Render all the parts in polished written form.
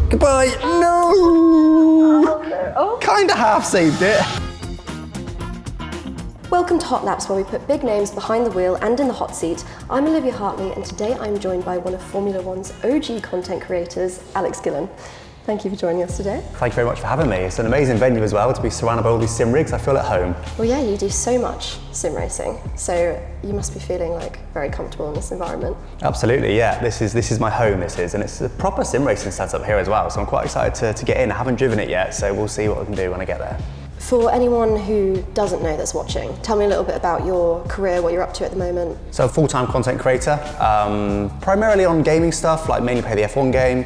Goodbye. No! Oh, no. Oh. Kinda half saved it. Welcome to Hot Laps, where we put big names behind the wheel and in the hot seat. I'm Olivia Hartley, and today I'm joined by one of Formula One's OG content creators, Alex Gillion. Thank you for joining us today. Thank you very much for having me. It's an amazing venue as well, to be surrounded by all these sim rigs. I feel at home. Well, yeah, you do so much sim racing, so you must be feeling like very comfortable in this environment. Absolutely, yeah. This is my home, and it's a proper sim racing setup here as well. So I'm quite excited to get in. I haven't driven it yet, so we'll see what we can do when I get there. For anyone who doesn't know that's watching, tell me a little bit about your career, what you're up to at the moment. So I'm a full-time content creator, primarily on gaming stuff, like mainly play the F1 game,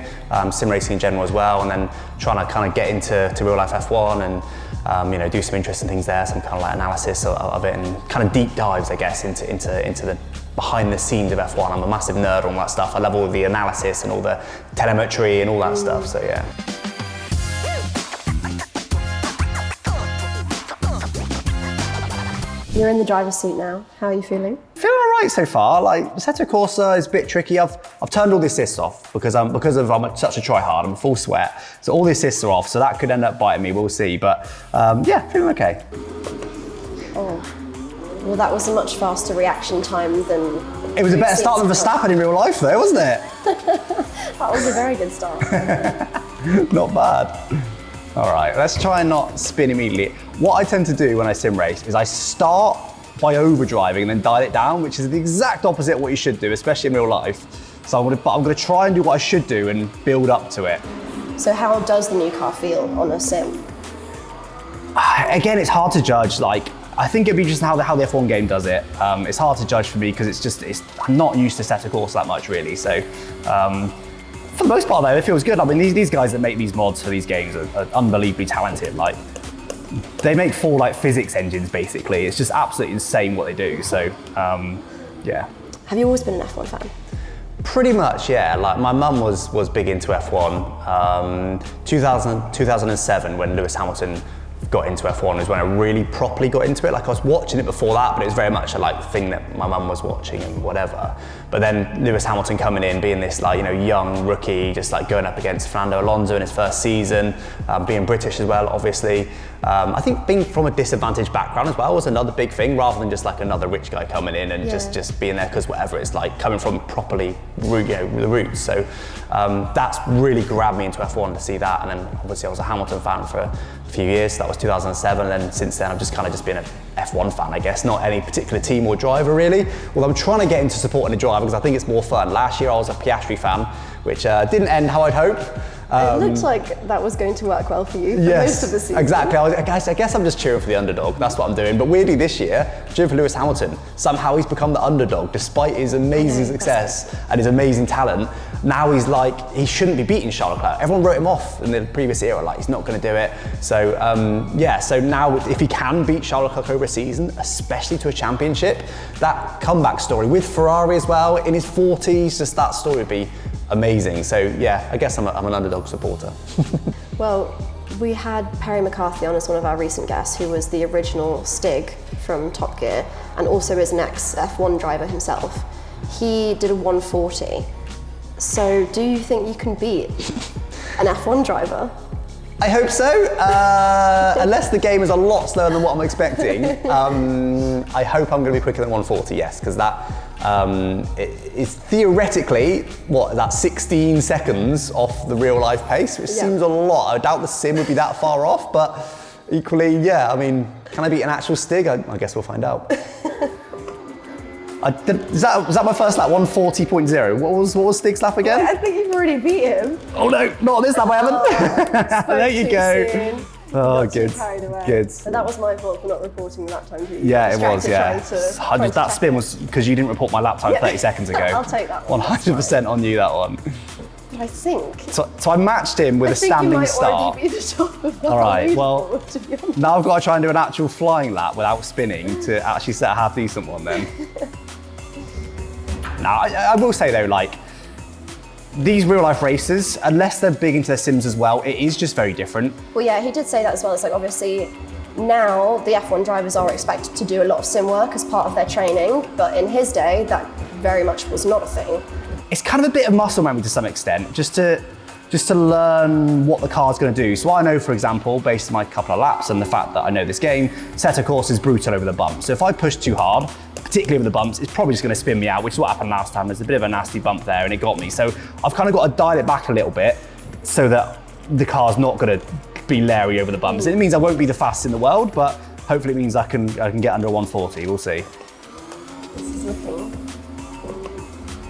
sim racing in general as well, and then trying to kind of get into real life F1 and do some interesting things there, some kind of like analysis of it and kind of deep dives, I guess, into the behind the scenes of F1. I'm a massive nerd on that stuff. I love all the analysis and all the telemetry and all that stuff, so yeah. You're in the driver's seat now. How are you feeling? Feeling all right so far. Like Assetto Corsa is a bit tricky. I've turned all the assists off because I'm such a try-hard. I'm a full sweat, so all the assists are off. So that could end up biting me. We'll see. But yeah, feeling okay. Oh, well, that was a much faster reaction time than. It was a better start than Verstappen in real life, though, wasn't it? That was a very good start. Not bad. All right, let's try and not spin immediately. What I tend to do when I sim race is I start by overdriving and then dial it down, which is the exact opposite of what you should do, especially in real life. So I'm gonna try and do what I should do and build up to it. So how does the new car feel on a sim? Again, it's hard to judge. Like, I think it'd be just how the F1 game does it. It's hard to judge for me because I'm not used to Assetto Corsa that much really. So. For the most part though, it feels good. I mean, these guys that make these mods for these games are unbelievably talented. Like, they make full like physics engines basically. It's just absolutely insane what they do. So, yeah. Have you always been an F1 fan? Pretty much, yeah. Like my mum was big into F1. 2007 when Lewis Hamilton got into F1 is when I really properly got into it. Like I was watching it before that, but it was very much a thing that my mum was watching and whatever. But then Lewis Hamilton coming in, being this young rookie, just going up against Fernando Alonso in his first season, being British as well, obviously. I think being from a disadvantaged background as well was another big thing, rather than just another rich guy coming in and just being there because whatever. It's like coming from properly, the roots. So that's really grabbed me into F1 to see that. And then obviously I was a Hamilton fan for a few years. That was 2007, and then since then I've just been an F1 fan, I guess. Not any particular team or driver really. Well, I'm trying to get into supporting a driver because I think it's more fun. Last year I was a Piastri fan, which didn't end how I'd hoped. It looked like that was going to work well for you for most of the season. Exactly. I guess I'm just cheering for the underdog. That's what I'm doing. But weirdly this year, cheering for Lewis Hamilton. Somehow he's become the underdog despite his amazing success and his amazing talent. Now he's he shouldn't be beating Charles Leclerc. Everyone wrote him off in the previous era, he's not going to do it. So so now if he can beat Charles Leclerc over a season, especially to a championship, that comeback story with Ferrari as well in his 40s, just that story would be amazing. So yeah, I guess I'm an underdog supporter. Well, we had Perry McCarthy on as one of our recent guests, who was the original Stig from Top Gear and also is an ex-F1 driver himself. He did a 140. So do you think you can beat an F1 driver? I hope so, unless the game is a lot slower than what I'm expecting. I hope I'm going to be quicker than 140, yes, because that is theoretically, that 16 seconds off the real life pace, which seems a lot. I doubt the sim would be that far off, but equally, yeah, I mean, can I beat an actual Stig? I guess we'll find out. Was that my first lap, 140.0? What was Stig's lap again? I think you've already beat him. Oh no, not on this lap I haven't. There you go. Soon. Oh, good. Good. So that was my fault for not reporting the lap time to you. Yeah, it was, yeah. That spin was because you didn't report my lap time 30 seconds ago. I'll take that one. 100% on you, that one. I think. So I matched him with a standing start. Already be the top of the all right, well, leaderboard, now I've got to try and do an actual flying lap without spinning to actually set a half decent one then. Now, I will say though, these real life races, unless they're big into their sims as well, it is just very different. Well, yeah, he did say that as well. It's obviously now the F1 drivers are expected to do a lot of sim work as part of their training, but in his day, that very much was not a thing. It's kind of a bit of muscle memory to some extent, just to just to learn what the car's going to do. So I know, for example, based on my couple of laps and the fact that I know this game, Set Course is brutal over the bumps. So if I push too hard, particularly over the bumps, it's probably just going to spin me out, which is what happened last time. There's a bit of a nasty bump there and it got me. So I've kind of got to dial it back a little bit so that the car's not going to be leery over the bumps. It means I won't be the fastest in the world, but hopefully it means I can get under a 140. We'll see. This is looking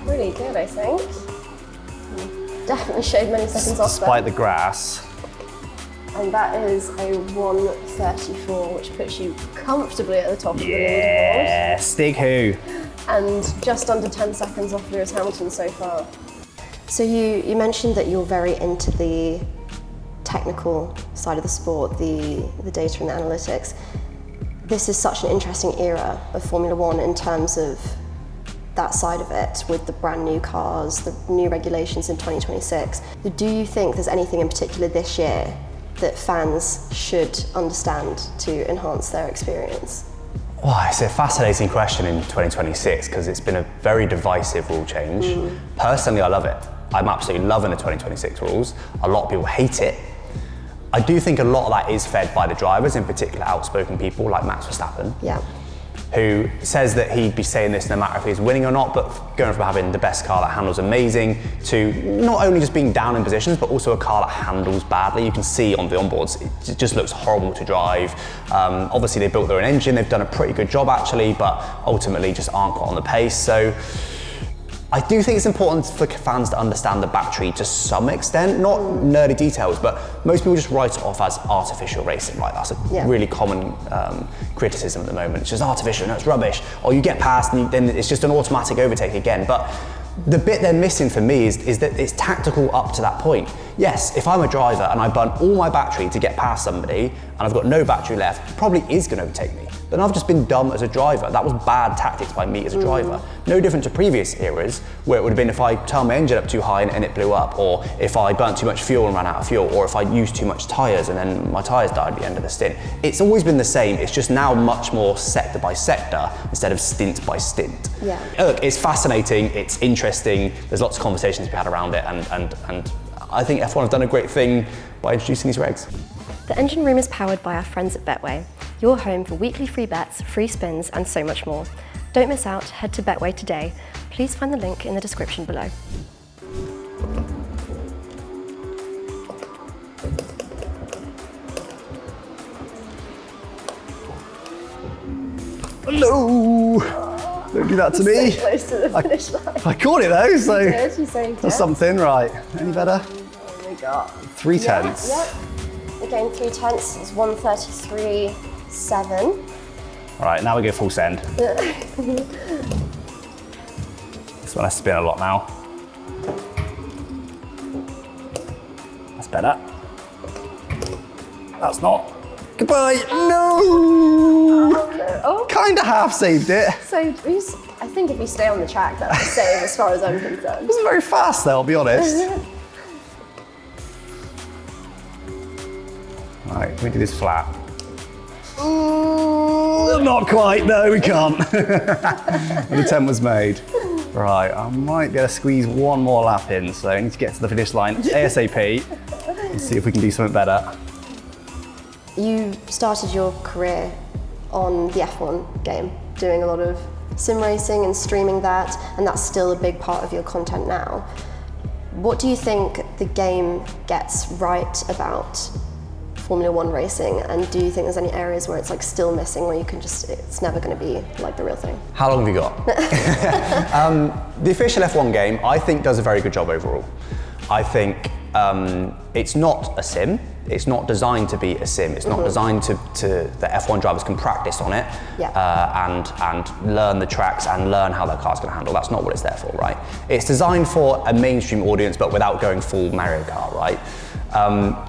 really good, I think. Definitely shaved many seconds off despite the grass. And that is a 134, which puts you comfortably at the top of the leaderboard. Yeah, Stig who? And just under 10 seconds off Lewis Hamilton so far. So you mentioned that you're very into the technical side of the sport, the data and the analytics. This is such an interesting era of Formula One in terms of that side of it, with the brand new cars, the new regulations in 2026. Do you think there's anything in particular this year that fans should understand to enhance their experience? Well, it's a fascinating question in 2026 because it's been a very divisive rule change. Personally, I love it. I'm absolutely loving the 2026 rules. A lot of people hate it. I do think a lot of that is fed by the drivers, in particular outspoken people like Max Verstappen. Yeah. Who says that he'd be saying this no matter if he's winning or not, but going from having the best car that handles amazing to not only just being down in positions, but also a car that handles badly. You can see on the onboards, it just looks horrible to drive. Obviously they built their own engine, they've done a pretty good job actually, but ultimately just aren't quite on the pace. So I do think it's important for fans to understand the battery to some extent, not nerdy details, but most people just write it off as artificial racing, right? That's a really common criticism at the moment. It's just artificial, no, it's rubbish. Or you get past and then it's just an automatic overtake again. But the bit they're missing for me is that it's tactical up to that point. Yes, if I'm a driver and I burn all my battery to get past somebody and I've got no battery left, it probably is going to overtake me. Then I've just been dumb as a driver. That was bad tactics by me as a driver. No different to previous eras where it would have been if I turned my engine up too high and it blew up, or if I burnt too much fuel and ran out of fuel, or if I used too much tyres and then my tyres died at the end of the stint. It's always been the same. It's just now much more sector by sector instead of stint by stint. Yeah. Look, it's fascinating, it's interesting. There's lots of conversations to be had around it, and I think F1 have done a great thing by introducing these regs. The engine room is powered by our friends at Betway, your home for weekly free bets, free spins, and so much more. Don't miss out, head to Betway today. Please find the link in the description below. Hello! Don't do that to me. So close to the finish line. I caught it though, so You saved that's it. something, right? Any better? What have we got? 3/10. Yeah. Again, 3/10 is 133.7. All right, now we go full send. This one has to spin a lot now. That's better. That's not. Goodbye. No! Oh. Kind of half saved it. So I think if you stay on the track, that's a save as far as I'm concerned. It wasn't very fast though, I'll be honest. Right, can we do this flat? Ooh, not quite, no we can't. An attempt was made. Right, I might be able to squeeze one more lap in, so I need to get to the finish line ASAP and see if we can do something better. You started your career on the F1 game, doing a lot of sim racing and streaming that, and that's still a big part of your content now. What do you think the game gets right about Formula One racing, and do you think there's any areas where it's like still missing, where you can just, it's never going to be like the real thing? How long have you got? The official F1 game, I think, does a very good job overall. I think it's not a sim. It's not designed to be a sim. It's not designed to that F1 drivers can practice on it and learn the tracks and learn how their car's going to handle. That's not what it's there for, right? It's designed for a mainstream audience, but without going full Mario Kart, right?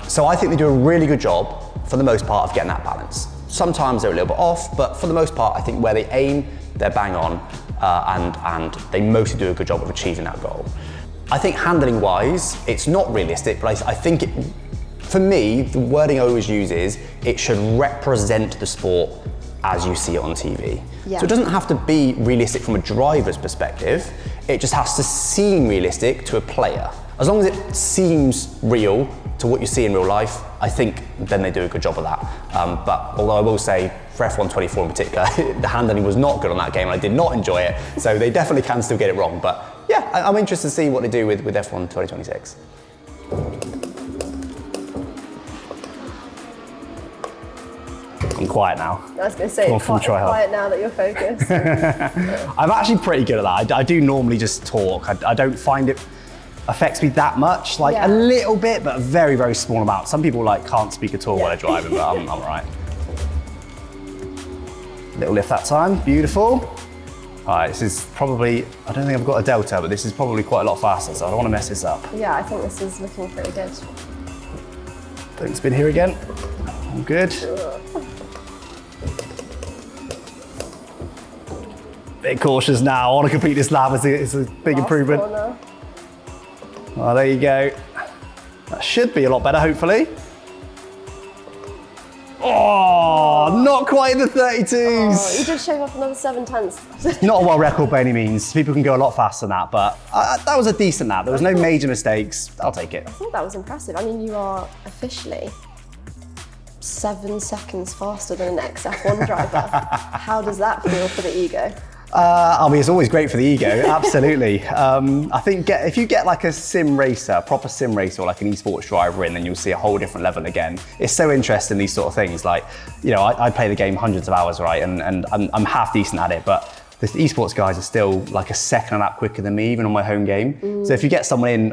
So I think they do a really good job, for the most part, of getting that balance. Sometimes they're a little bit off, but for the most part, I think where they aim, they're bang on, and they mostly do a good job of achieving that goal. I think handling-wise, it's not realistic, but I think for me, the wording I always use is, it should represent the sport as you see it on TV. Yeah. So it doesn't have to be realistic from a driver's perspective, it just has to seem realistic to a player. as long as it seems real to what you see in real life, I think then they do a good job of that. But although I will say, for F1 24 in particular, the handling was not good on that game, and I did not enjoy it, so they definitely can still get it wrong. But yeah, I'm interested to see what they do with F1 2026. I'm quiet now. I was going to say, quiet now that you're focused. I'm actually pretty good at that. I do normally just talk. I don't find it affects me that much, like a little bit, but a very, very small amount. Some people like can't speak at all while they're driving, but I'm all right. Little lift that time, beautiful. All right, this is probably, I don't think I've got a delta, but this is probably quite a lot faster, so I don't want to mess this up. Yeah, I think this is looking pretty good. Don't spin here again. All good. Bit cautious now. I want to complete this lap. It's a big improvement. Corner. Oh, there you go. That should be a lot better, hopefully. Oh, not quite in the 32s. Oh, you did shave off another 7 tenths. Not a world record by any means. People can go a lot faster than that, but that was a decent lap. There was no major mistakes. I'll take it. I thought that was impressive. I mean, you are officially 7 seconds faster than an ex-F1 driver. How does that feel for the ego? I mean, it's always great for the ego, absolutely. I think if you get like a sim racer, a proper sim racer, or like an esports driver in, then you'll see a whole different level again. It's so interesting, these sort of things. Like, you know, I play the game hundreds of hours, right? And I'm half decent at it, but the esports guys are still like a second lap quicker than me, even on my home game. So if you get someone in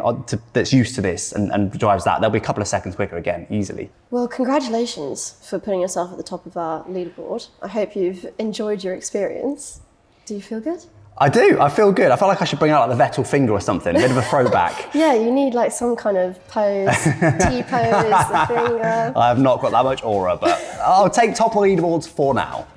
that's used to this and drives that, they'll be a couple of seconds quicker again, easily. Well, congratulations for putting yourself at the top of our leaderboard. I hope you've enjoyed your experience. Do you feel good? I do, I feel good. I feel like I should bring out like the Vettel finger or something, a bit of a throwback. Yeah, you need like some kind of pose, T-pose, the finger. I have not got that much aura, but I'll take top of leaderboards for now.